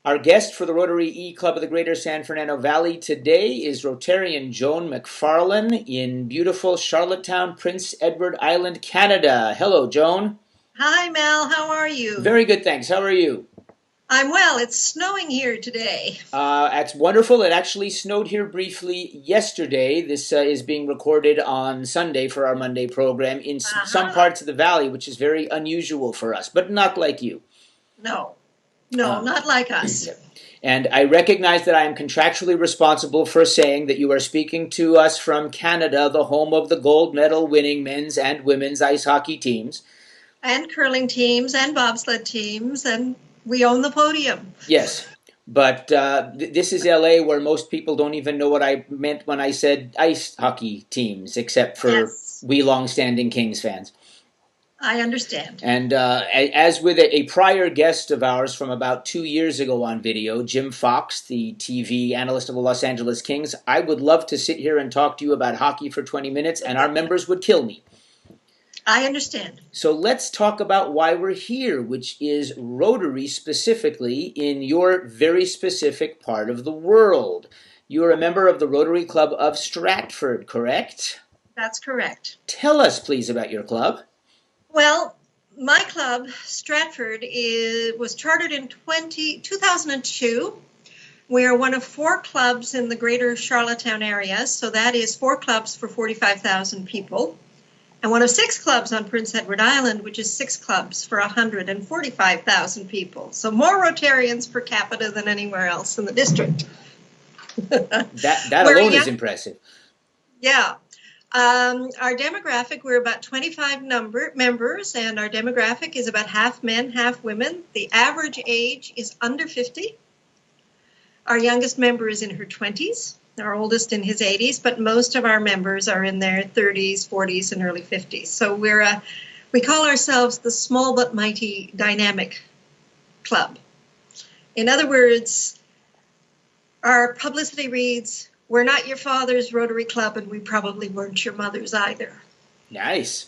Our guest for the Rotary E-Club of the Greater San Fernando Valley today is Rotarian Joan MacFarlane in beautiful Charlottetown, Prince Edward Island, Canada. Hello, Joan. Hi, Mel. How are you? Very good, thanks. How are you? I'm well. It's snowing here today. That's wonderful. It actually snowed here briefly yesterday. This is being recorded on Sunday for our Monday program in some Uh-huh. parts of the valley, which is very unusual for us, but not like you. No, Um, not like us. And I recognize that I am contractually responsible for saying that you are speaking to us from Canada, the home of the gold medal winning men's and women's ice hockey teams. And curling teams and bobsled teams, and we own the podium. Yes, but this is LA where most people don't even know what I meant when I said ice hockey teams, except for Yes, we long-standing Kings fans. I understand. And as with a prior guest of ours from about 2 years ago on video, Jim Fox, the TV analyst of the Los Angeles Kings, I would love to sit here and talk to you about hockey for 20 minutes, and our members would kill me. I understand. So let's talk about why we're here, which is Rotary specifically in your very specific part of the world. You're a member of the Rotary Club of Stratford, correct? That's correct. Tell us, please, about your club. Well, my club, Stratford, was chartered in 2002. We are one of 4 clubs in the greater Charlottetown area, so that is 4 clubs for 45,000 people. And one of 6 clubs on Prince Edward Island, which is 6 clubs for 145,000 people. So more Rotarians per capita than anywhere else in the district. That alone is impressive. Yeah. Our demographic, we're about 25 members, and our demographic is about half men, half women. The average age is under 50. Our youngest member is in her 20s. Our oldest in his 80s, but most of our members are in their 30s, 40s, and early 50s. So we call ourselves the small but mighty dynamic club. In other words, our publicity reads, "We're not your father's Rotary Club, and we probably weren't your mother's either." Nice.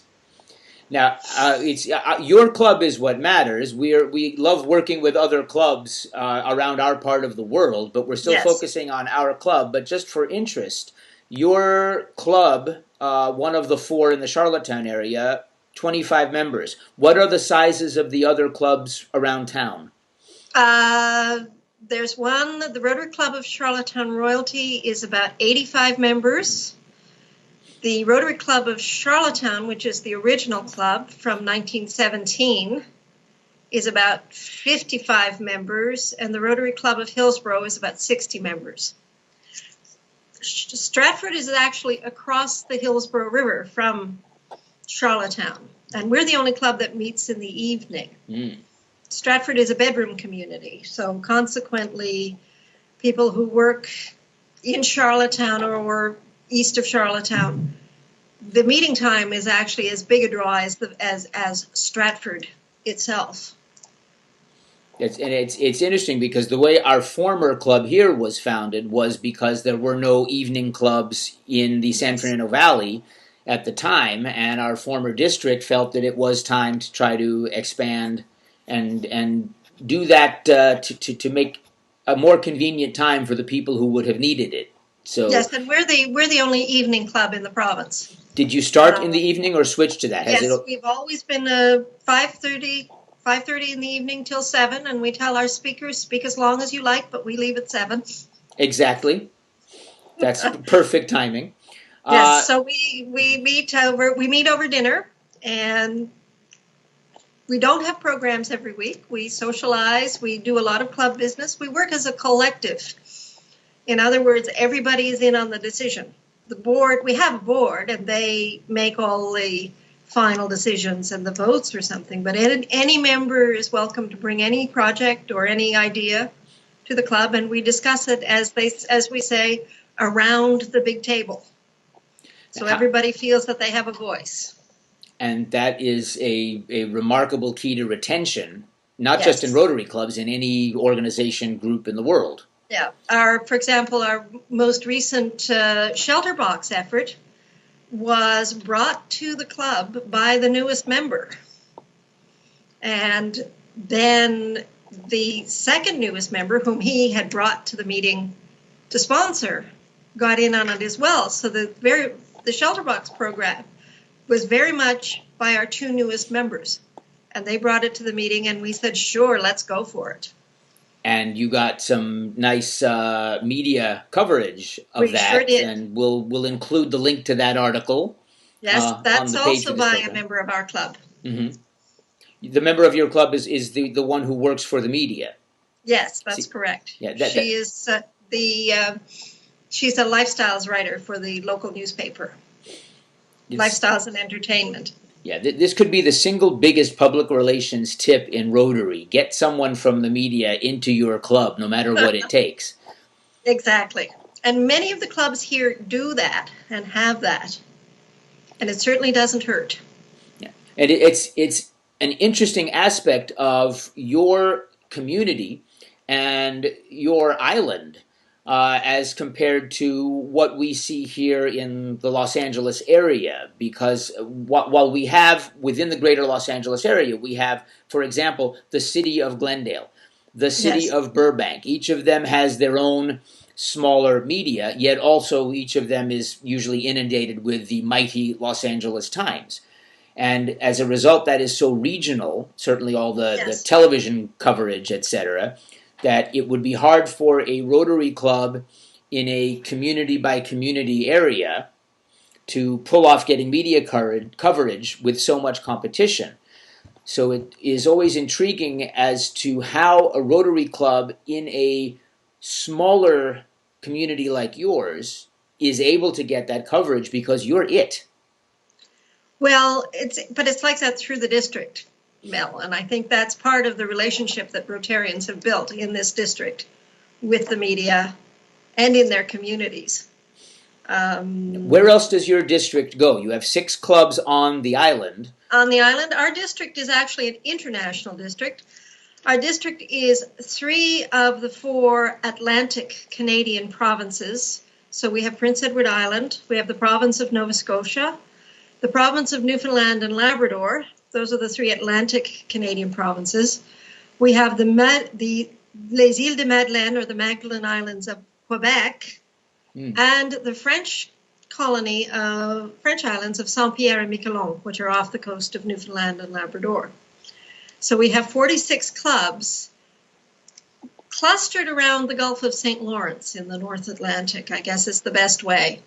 Now, it's your club is what matters. We love working with other clubs around our part of the world, but we're still focusing on our club. But just for interest, your club, one of the 4 in the Charlottetown area, 25 members. What are the sizes of the other clubs around town? There's one, the Rotary Club of Charlottetown Royalty is about 85 members. The Rotary Club of Charlottetown, which is the original club from 1917, is about 55 members, and the Rotary Club of Hillsborough is about 60 members. Stratford is actually across the Hillsborough River from Charlottetown, and we're the only club that meets in the evening. Stratford is a bedroom community, so consequently, people who work in Charlottetown or east of Charlottetown, the meeting time is actually as big a draw as Stratford itself. It's interesting because the way our former club here was founded was because there were no evening clubs in the San Fernando Valley at the time, and our former district felt that it was time to try to expand and do that to make a more convenient time for the people who would have needed it. So yes, and we're the only evening club in the province. Did you start in the evening or switch to that? Yes, we've always been 5:30 in the evening till 7, and we tell our speakers, speak as long as you like, but we leave at 7. Exactly. That's perfect timing. Yes, so we meet over dinner, and we don't have programs every week. We socialize. We do a lot of club business. We work as a collective. In other words, everybody is in on the decision. The board, we have a board, and they make all the final decisions and the votes or something. But any member is welcome to bring any project or any idea to the club, and we discuss it as we say, around the big table. So everybody feels that they have a voice. And that is a remarkable key to retention, not just in Rotary clubs, in any organization group in the world. Yeah. For example, our most recent shelter box effort was brought to the club by the newest member. And then the second newest member, whom he had brought to the meeting to sponsor, got in on it as well. So the shelter box program was very much by our two newest members. And they brought it to the meeting, and we said, sure, let's go for it. And you got some nice media coverage of We that, sure did. And we'll include the link to that article. Yes, that's on the page also of this by program. a member of our club. Mm-hmm. The member of your club is the one who works for the media. Yes, that's correct. Yeah, She's a lifestyles writer for the local newspaper. Lifestyles and Entertainment. Yeah, this could be the single biggest public relations tip in Rotary. Get someone from the media into your club, no matter what it takes. Exactly. And many of the clubs here do that and have that. And it certainly doesn't hurt. Yeah. And it's an interesting aspect of your community and your island as compared to what we see here in the Los Angeles area. Because while we have, within the greater Los Angeles area, we have, for example, the city of Glendale, the city of Burbank. Each of them has their own smaller media, yet also each of them is usually inundated with the mighty Los Angeles Times. And as a result, that is so regional, certainly all the television coverage, etc., that it would be hard for a Rotary club in a community-by-community area to pull off getting media coverage with so much competition. So it is always intriguing as to how a Rotary club in a smaller community like yours is able to get that coverage because you're it. Well, it's like that through the district, Mel, and I think that's part of the relationship that Rotarians have built in this district with the media and in their communities. Where else does your district go? You have 6 clubs on the island. On the island, our district is actually an international district. Our district is 3 of the 4 Atlantic Canadian provinces. So we have Prince Edward Island, we have the province of Nova Scotia, the province of Newfoundland and Labrador. Those are the 3 Atlantic Canadian provinces. We have Les Îles de Madeleine, or the Magdalen Islands of Quebec, and the French islands of Saint-Pierre and Miquelon, which are off the coast of Newfoundland and Labrador. So we have 46 clubs clustered around the Gulf of St. Lawrence in the North Atlantic, I guess is the best way.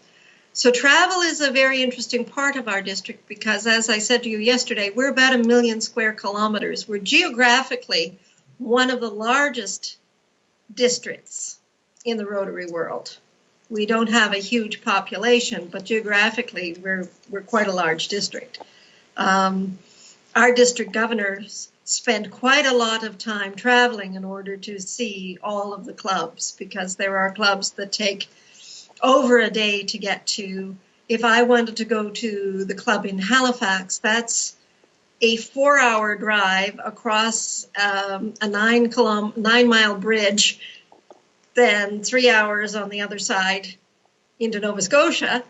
So travel is a very interesting part of our district because, as I said to you yesterday, we're about 1 million square kilometers. We're geographically one of the largest districts in the Rotary world. We don't have a huge population, but geographically we're quite a large district. Our district governors spend quite a lot of time traveling in order to see all of the clubs, because there are clubs that take over a day to get to. If I wanted to go to the club in Halifax, that's a 4-hour drive across a 9-mile bridge, then 3 hours on the other side into Nova Scotia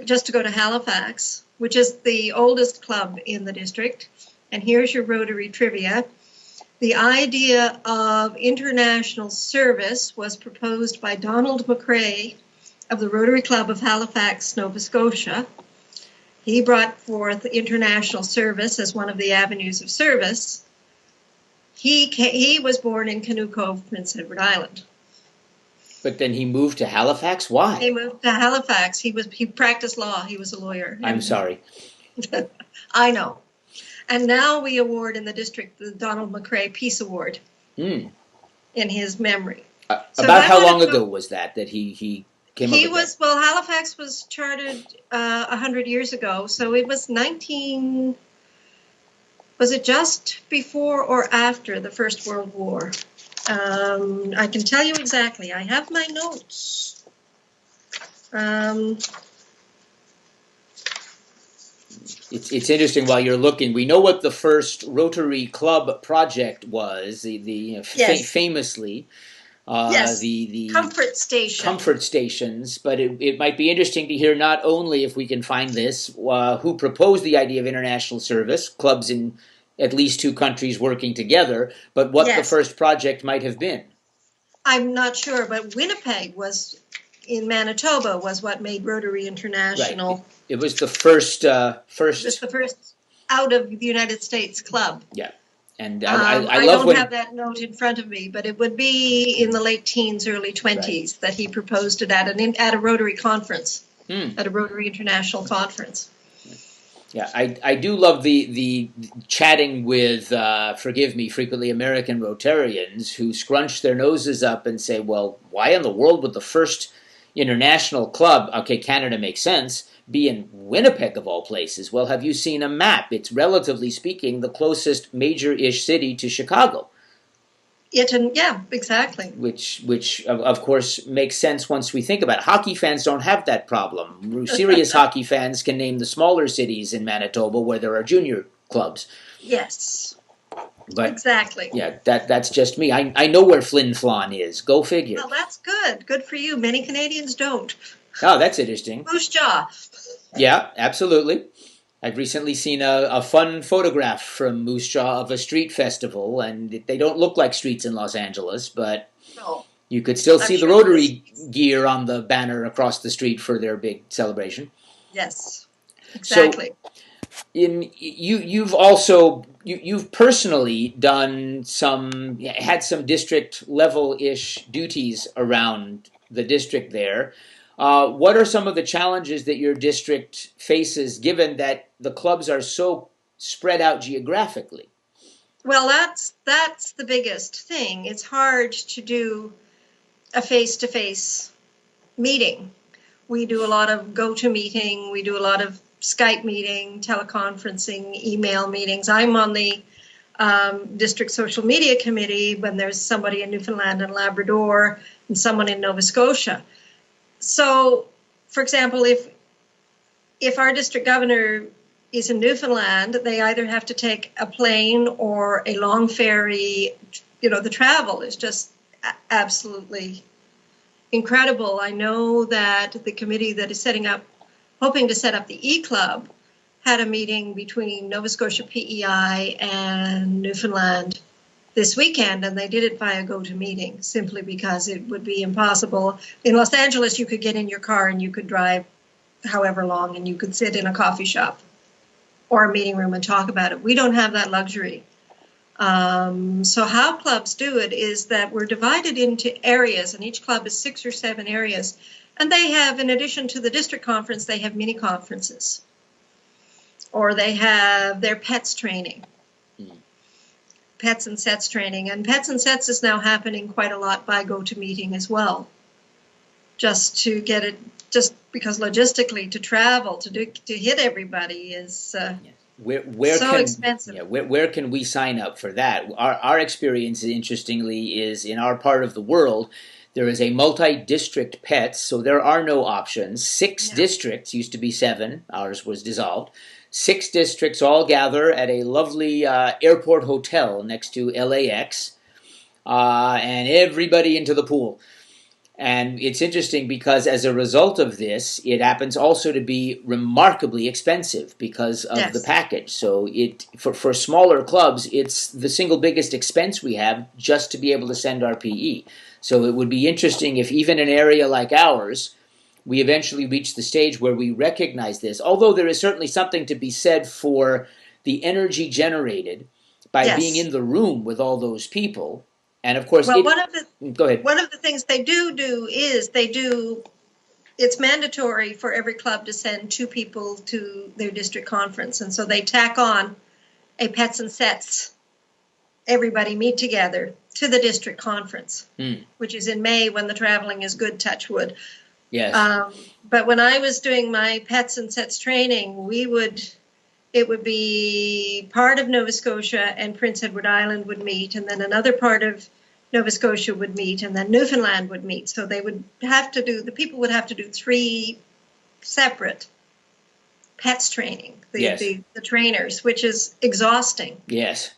just to go to Halifax, which is the oldest club in the district. And here's your Rotary trivia. The idea of international service was proposed by Donald McCrae of the Rotary Club of Halifax, Nova Scotia. He brought forth international service as one of the avenues of service. He was born in Canoe Cove, Prince Edward Island. But then he moved to Halifax? Why? He moved to Halifax. He practiced law. He was a lawyer. I'm sorry. I know. And now we award in the district the Donald McCrae Peace Award in his memory. About how long ago was that he came up with that? Well, Halifax was chartered 100 years ago, so it was was it just before or after the First World War? I can tell you exactly. I have my notes. It's interesting while you're looking. We know what the first Rotary Club project was, famously. The comfort stations, but it might be interesting to hear not only, if we can find this, who proposed the idea of international service, clubs in at least two countries working together, but what the Yes. first project might have been. I'm not sure, but Winnipeg was in Manitoba was what made Rotary International. Right. It was the first. It was the first out of the United States club. Yeah, and I love don't when have that note in front of me, but it would be in the late teens, early 20s that he proposed it at a Rotary conference, at a Rotary International conference. Yeah, I do love the chatting with, forgive me, frequently American Rotarians who scrunch their noses up and say, well, why in the world would the first international club, okay, Canada makes sense, be in Winnipeg of all places? Well, have you seen a map? It's relatively speaking the closest major-ish city to Chicago. Yeah, exactly. Which of course makes sense once we think about it. Hockey fans don't have that problem. Serious hockey fans can name the smaller cities in Manitoba where there are junior clubs. Yes. But exactly. Yeah, that's just me. I know where Flin Flon is. Go figure. Well, that's good. Good for you. Many Canadians don't. Oh, that's interesting. Moose Jaw. Yeah, absolutely. I've recently seen a fun photograph from Moose Jaw of a street festival, and they don't look like streets in Los Angeles, but No. you could still I'm see the sure Rotary gear on the banner across the street for their big celebration. Yes, exactly. So, you've personally done had some district level-ish duties around the district there. What are some of the challenges that your district faces, given that the clubs are so spread out geographically? Well, that's the biggest thing. It's hard to do a face-to-face meeting. We do a lot of GoToMeeting. We do a lot of Skype meeting, teleconferencing, email meetings. I'm on the district social media committee when there's somebody in Newfoundland and Labrador and someone in Nova Scotia. So, for example, if our district governor is in Newfoundland, they either have to take a plane or a long ferry. You know, the travel is just absolutely incredible. I know that the committee that is hoping to set up the E-Club, had a meeting between Nova Scotia P.E.I. and Newfoundland this weekend, and they did it via GoToMeeting simply because it would be impossible. In Los Angeles, you could get in your car and you could drive however long, and you could sit in a coffee shop or a meeting room and talk about it. We don't have that luxury. So how clubs do it is that we're divided into areas, and each club is 6 or 7 areas. And they have, in addition to the district conference, they have mini conferences. Or they have their pets training. Pets and sets training. And pets and sets is now happening quite a lot by GoToMeeting as well. Just to get it, just because logistically to travel, to hit everybody is expensive. Yeah, where can we sign up for that? Our experience, interestingly, is in our part of the world, there is a multi-district PETS, so there are no options. 6 districts, used to be 7, ours was dissolved. 6 districts all gather at a lovely airport hotel next to LAX, and everybody into the pool. And it's interesting because as a result of this, it happens also to be remarkably expensive because of the package. So for smaller clubs, it's the single biggest expense we have just to be able to send our PE. So it would be interesting if even an area like ours, we eventually reach the stage where we recognize this. Although there is certainly something to be said for the energy generated by being in the room with all those people. And of course, well, go ahead. One of the things they do is it's mandatory for every club to send 2 people to their district conference. And so they tack on a pets and sets, everybody meet together to the district conference, which is in May when the traveling is good, touch wood. Yes. But when I was doing my pets and sets training, it would be part of Nova Scotia and Prince Edward Island would meet, and then another part of Nova Scotia would meet, and then Newfoundland would meet. So the people would have to do 3 separate pets training, the trainers, which is exhausting. Yes.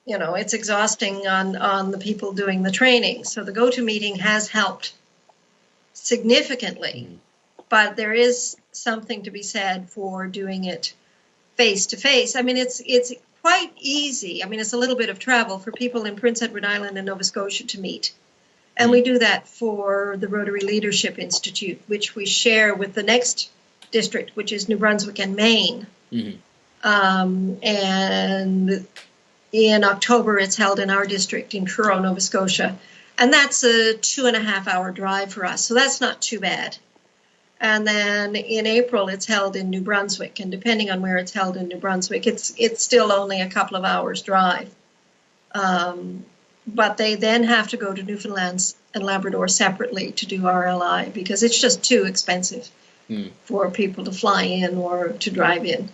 You know, it's exhausting on the people doing the training. So the GoToMeeting has helped significantly, but there is something to be said for doing it face to face. I mean, it's quite easy. I mean, it's a little bit of travel for people in Prince Edward Island and Nova Scotia to meet. And we do that for the Rotary Leadership Institute, which we share with the next district, which is New Brunswick and Maine. Mm-hmm. And in October, it's held in our district in Truro, Nova Scotia. And that's a 2.5-hour drive for us. So that's not too bad. And then in April, it's held in New Brunswick. And depending on where it's held in New Brunswick, it's still only a couple of hours drive. But they then have to go to Newfoundland and Labrador separately to do RLI because it's just too expensive for people to fly in or to drive in.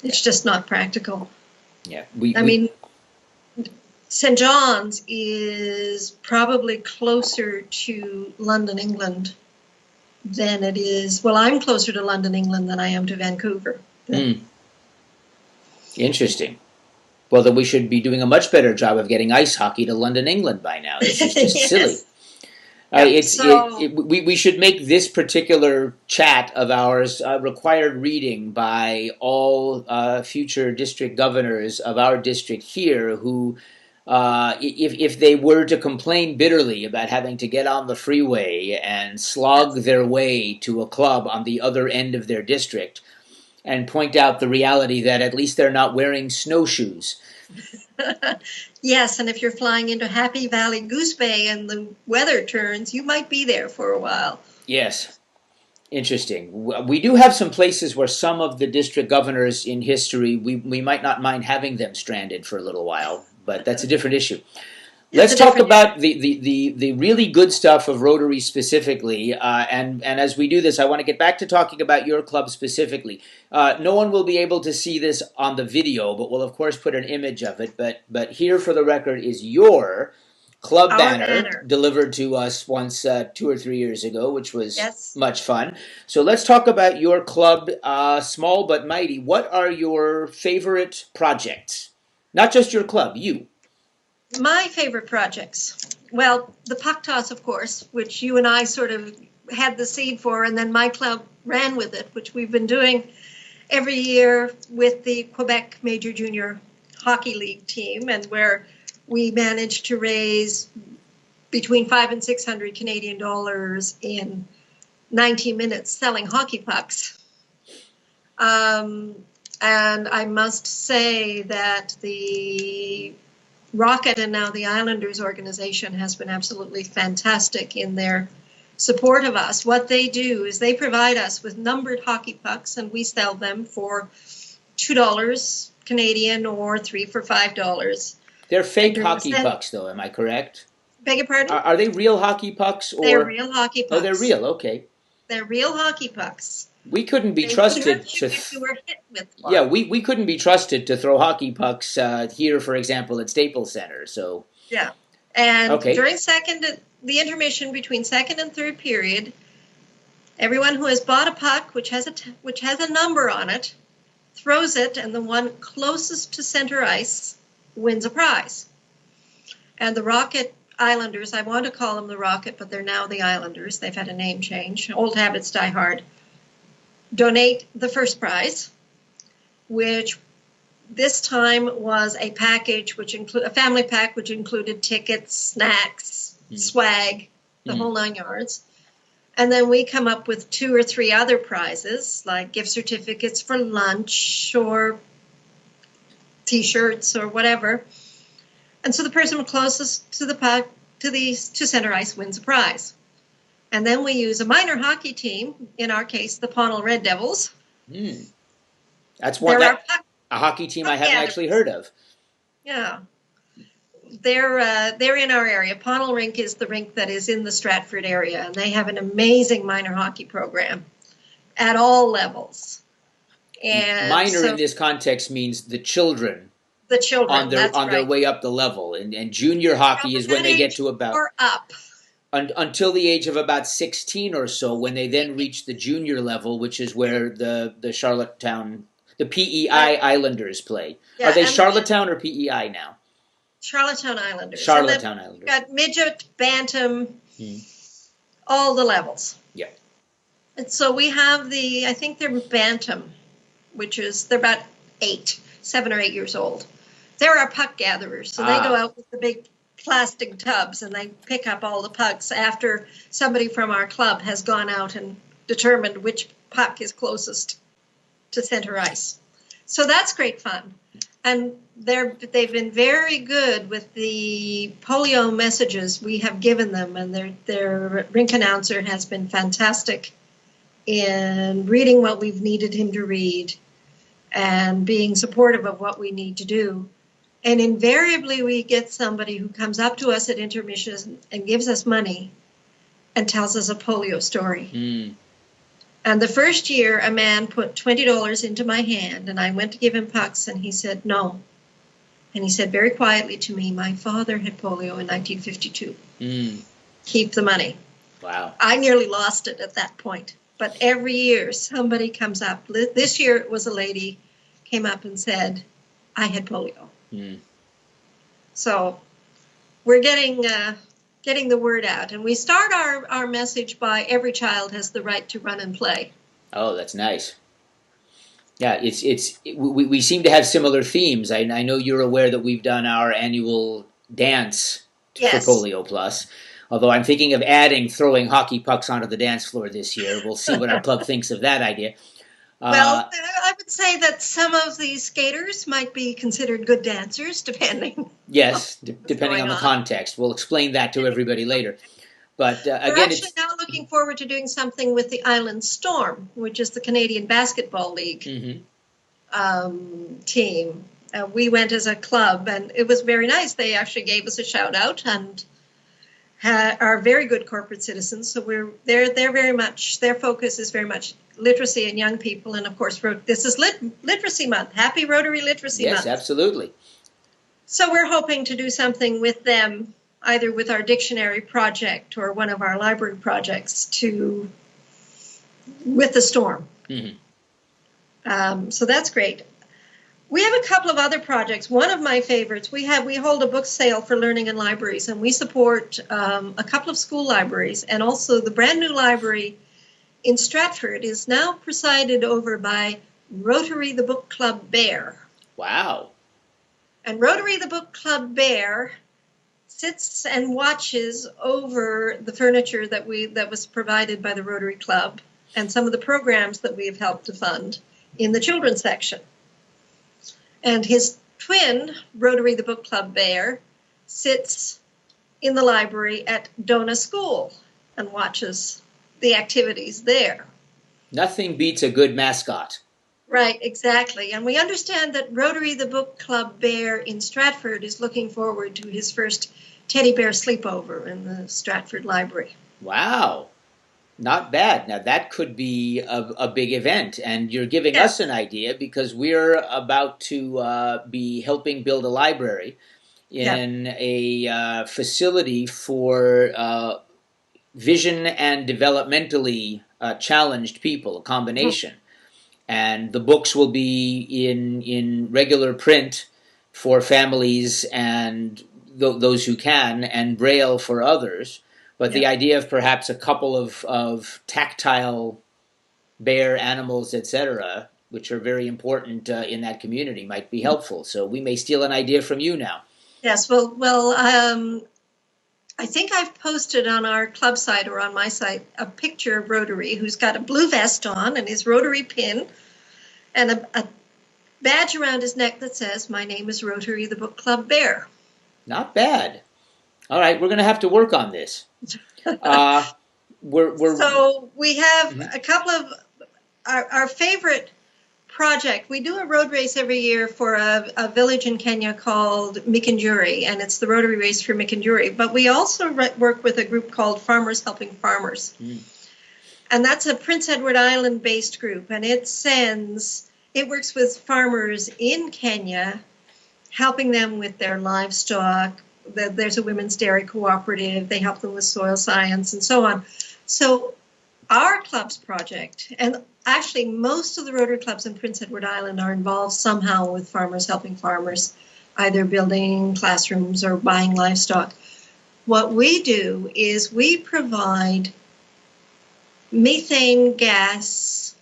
It's just not practical. Yeah, I mean, St. John's is probably closer to London, England than it is. Well, I'm closer to London, England than I am to Vancouver. Interesting. Well, then we should be doing a much better job of getting ice hockey to London, England by now. This is just Yes. silly. We should make this particular chat of ours required reading by all future district governors of our district here who, if they were to complain bitterly about having to get on the freeway and slog their way to a club on the other end of their district, and point out the reality that at least they're not wearing snowshoes. Yes, and if you're flying into Happy Valley Goose Bay and the weather turns, you might be there for a while. Yes. Interesting. We do have some places where some of the district governors in history, we might not mind having them stranded for a little while, but that's a different issue. Let's talk about the really good stuff of Rotary specifically, and as we do this, I want to get back to talking about your club specifically. No one will be able to see this on the video, but we'll of course put an image of it. But here, for the record, is your club banner delivered to us once 2 or 3 years ago, which was much fun. So let's talk about your club, small but mighty. What are your favorite projects? Not just your club, you. My favorite projects. Well, the puck toss, of course, which you and I sort of had the seed for, and then my club ran with it, which we've been doing every year with the Quebec Major Junior Hockey League team, and where we managed to raise between $500 and $600 Canadian dollars in 90 minutes selling hockey pucks. And I must say that the Rocket and now the Islanders organization has been absolutely fantastic in their support of us. What they do is they provide us with numbered hockey pucks, and we sell them for $2 Canadian or 3 for $5. They're fake hockey pucks, though. Am I correct? Beg your pardon? Are they real hockey pucks? Or... They're real hockey pucks. Oh, they're real. Okay. They're real hockey pucks. We couldn't be trusted to. If you were hit with one. Yeah, we couldn't be trusted to throw hockey pucks here, for example, at Staples Center. So yeah, and during the intermission between second and third period, everyone who has bought a puck which has a number on it throws it, and the one closest to center ice wins a prize. And the Rocket Islanders, I want to call them the Rocket, but they're now the Islanders. They've had a name change. Old habits die hard. Donate the first prize, which this time was a package a family pack which included tickets, snacks, swag, the whole 9 yards. And then we come up with 2 or 3 other prizes, like gift certificates for lunch or T-shirts or whatever. And so the person closest to the puck, to center ice, wins a prize. And then we use a minor hockey team, in our case, the Powell Red Devils. That's one a hockey team I haven't actually heard of. Yeah. They're in our area. Powell Rink is the rink that is in the Stratford area, and they have an amazing minor hockey program at all levels. And minor in this context means the children. The children on their way up the level, and junior hockey is when they get to about or up. Until the age of about 16 or so, when they then reach the junior level, which is where the Charlottetown, the P.E.I. Islanders play. Yeah, are they Charlottetown or P.E.I. now? Charlottetown Islanders. Charlottetown Islanders. Got midget, bantam, all the levels. Yeah. And so we have I think they're bantam, they're about 7 or 8 years old. They're our puck gatherers. So they go out with the big plastic tubs and they pick up all the pucks after somebody from our club has gone out and determined which puck is closest to center ice. So that's great fun. And they've been very good with the polio messages we have given them, and their rink announcer has been fantastic in reading what we've needed him to read and being supportive of what we need to do. And invariably we get somebody who comes up to us at intermission and gives us money and tells us a polio story. Mm. And the first year, a man put $20 into my hand, and I went to give him pucks, and he said, no. And he said very quietly to me, my father had polio in 1952. Mm. Keep the money. Wow. I nearly lost it at that point. But every year, somebody comes up. This year, it was a lady came up and said, I had polio. Mm. So we're getting the word out. And we start our message by every child has the right to run and play. Oh, that's nice. Yeah, we seem to have similar themes. I know you're aware that we've done our annual dance Yes. for Polio Plus. Although I'm thinking of adding throwing hockey pucks onto the dance floor this year. We'll see what our club thinks of that idea. Well, I would say that some of these skaters might be considered good dancers, depending. Yes, depending on the context. We'll explain that to everybody later. But We're again, actually now looking forward to doing something with the Island Storm, which is the Canadian Basketball League team. We went as a club, and it was very nice. They actually gave us a shout out and are very good corporate citizens. So they're very much, their focus is very much literacy and young people. And of course, this is Literacy Month. Happy Rotary Literacy Month. Yes, absolutely. So we're hoping to do something with them, either with our dictionary project or one of our library projects with the storm. So that's great. We have a couple of other projects. One of my favorites, we hold a book sale for learning in libraries, and we support a couple of school libraries, and also the brand new library in Stratford is now presided over by Rotary the Book Club Bear. Wow. And Rotary the Book Club Bear sits and watches over the furniture that was provided by the Rotary Club and some of the programs that we have helped to fund in the children's section. And his twin, Rotary the Book Club Bear, sits in the library at Dona School and watches the activities there. Nothing beats a good mascot. Right, exactly. And we understand that Rotary the Book Club Bear in Stratford is looking forward to his first teddy bear sleepover in the Stratford Library. Wow. Not bad. Now, that could be a big event, and you're giving us an idea because we're about to be helping build a library in a facility for vision and developmentally challenged people, a combination. And the books will be in regular print for families and those who can, and Braille for others. But the idea of perhaps a couple of tactile bear animals, etc., which are very important in that community, might be helpful. So we may steal an idea from you now. Yes, well, I think I've posted on our club site or on my site a picture of Rotary, who's got a blue vest on and his Rotary pin and a badge around his neck that says, "My name is Rotary the Book Club Bear." Not bad. All right, we're going to have to work on this. So we have a couple of our favorite project. We do a road race every year for a village in Kenya called Mikinduri, and it's the Rotary Race for Mikinduri. But we also work with a group called Farmers Helping Farmers. And that's a Prince Edward Island-based group, and it works with farmers in Kenya, helping them with their livestock. There's a women's dairy cooperative. They help them with soil science and so on. So our club's project, and actually most of the Rotary clubs in Prince Edward Island are involved somehow with Farmers Helping Farmers, either building classrooms or buying livestock. What we do is we provide methane gas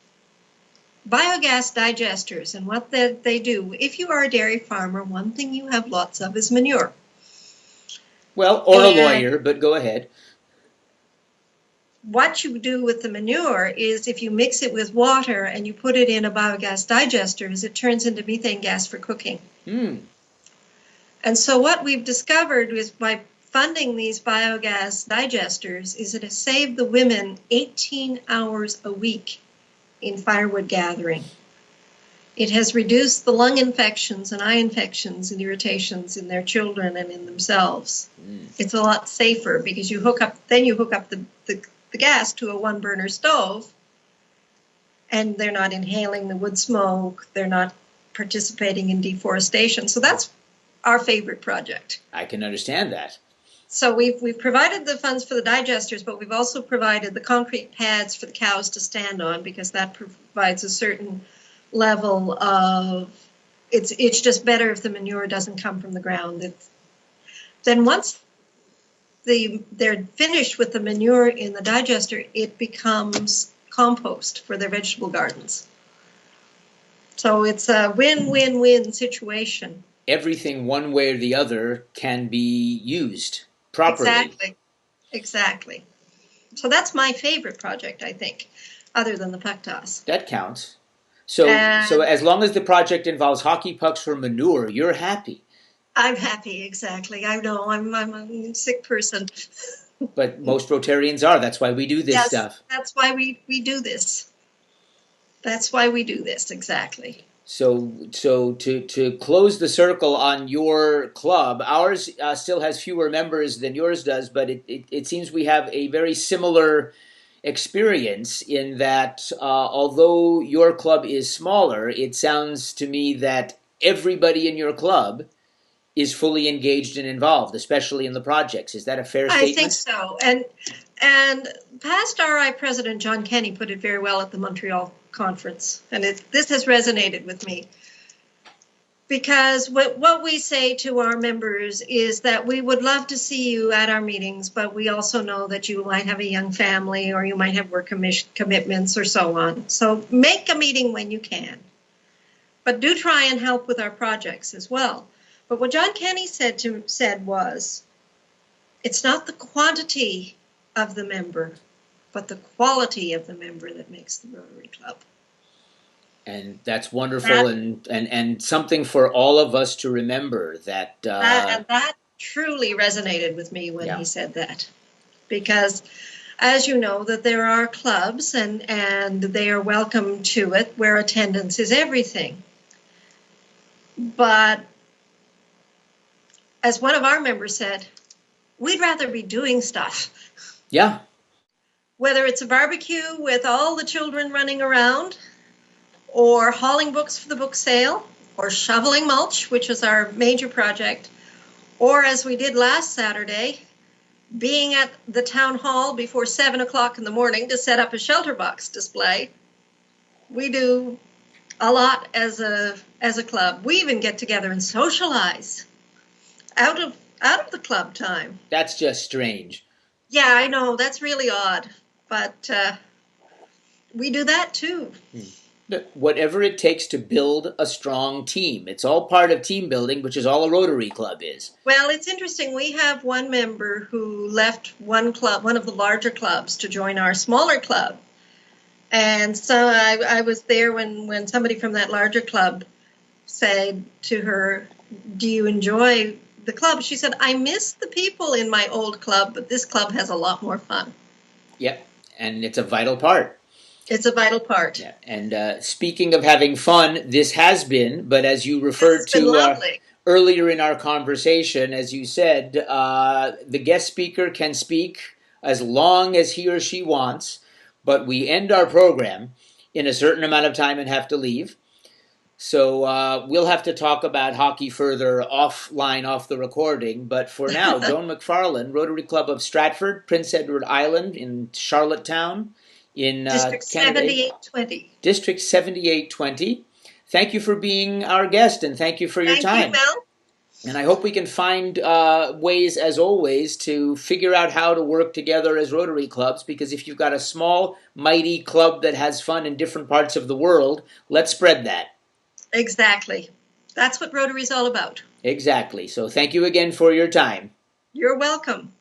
biogas digesters. And what they do, if you are a dairy farmer, one thing you have lots of is manure. Well, or a And lawyer, but go ahead. what you do with the manure is if you mix it with water and you put it in a biogas digester, is it turns into methane gas for cooking. And so what we've discovered is by funding these biogas digesters is it has saved the women 18 hours a week in firewood gathering. It has reduced the lung infections and eye infections and irritations in their children and in themselves. It's a lot safer because you hook up the gas to a one burner stove and they're not inhaling the wood smoke, they're not participating in deforestation. So that's our favorite project. I can understand that. So we've provided the funds for the digesters, but we've also provided the concrete pads for the cows to stand on because that provides a certain level of, it's just better if the manure doesn't come from the ground. Then once they're finished with the manure in the digester, it becomes compost for their vegetable gardens. So it's a win-win-win situation. Everything one way or the other can be used properly. Exactly. So that's my favorite project, I think, other than the puck toss. That counts. So as long as the project involves hockey pucks for manure, you're happy. I'm happy, exactly. I know, I'm a sick person. But most Rotarians are. That's why we do this stuff. That's why we do this. That's why we do this, exactly. So to close the circle on your club, ours still has fewer members than yours does, but it seems we have a very similar experience in that although your club is smaller, it sounds to me that everybody in your club is fully engaged and involved, especially in the projects. Is that a fair statement? I think so. And past RI President John Kenny put it very well at the Montreal conference, and this has resonated with me. Because what we say to our members is that we would love to see you at our meetings, but we also know that you might have a young family or you might have work commitments or so on. So make a meeting when you can. But do try and help with our projects as well. But what John Kenny said was, it's not the quantity of the member, but the quality of the member that makes the Rotary Club. And that's wonderful, and something for all of us to remember that. That truly resonated with me when he said that, because, as you know, that there are clubs and they are welcome to it where attendance is everything. But as one of our members said, we'd rather be doing stuff. Yeah. Whether it's a barbecue with all the children running around, or hauling books for the book sale, or shoveling mulch, which is our major project, or as we did last Saturday, being at the town hall before 7 o'clock in the morning to set up a shelter box display. We do a lot as a club. We even get together and socialize out of the club time. That's just strange. Yeah, I know, that's really odd, but we do that too. Whatever it takes to build a strong team. It's all part of team building, which is all a Rotary Club is. Well, it's interesting. We have one member who left one club, one of the larger clubs, to join our smaller club. And so I was there when somebody from that larger club said to her, "Do you enjoy the club?" She said, "I miss the people in my old club, but this club has a lot more fun." Yep, and it's a vital part. It's a vital part. Yeah. And speaking of having fun, this has been, but as you referred to earlier in our conversation, as you said, the guest speaker can speak as long as he or she wants, but we end our program in a certain amount of time and have to leave. So we'll have to talk about hockey further offline, off the recording. But for now, Joan MacFarlane, Rotary Club of Stratford, Prince Edward Island in Charlottetown, in District 7820. District 7820. Thank you for being our guest, and thank you for your time. Thank you, Mel. And I hope we can find ways, as always, to figure out how to work together as Rotary clubs, because if you've got a small, mighty club that has fun in different parts of the world, let's spread that. Exactly. That's what Rotary is all about. Exactly. So thank you again for your time. You're welcome.